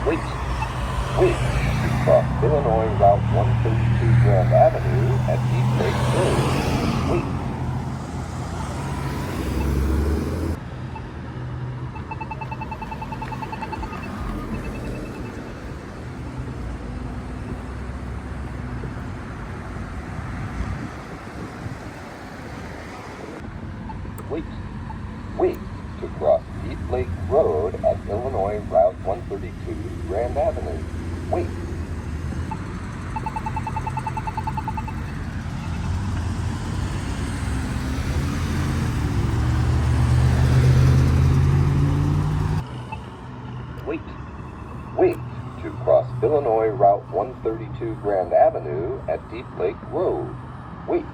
Wait. Wait to cross Illinois Route 132 Grand Avenue at Deep Lake Road. Wait. Wait. Wait to cross Deep Lake Road at Illinois Route 132 Grand Avenue. Wait. Wait. Wait to cross Illinois Route 132 Grand Avenue at Deep Lake Road. Wait.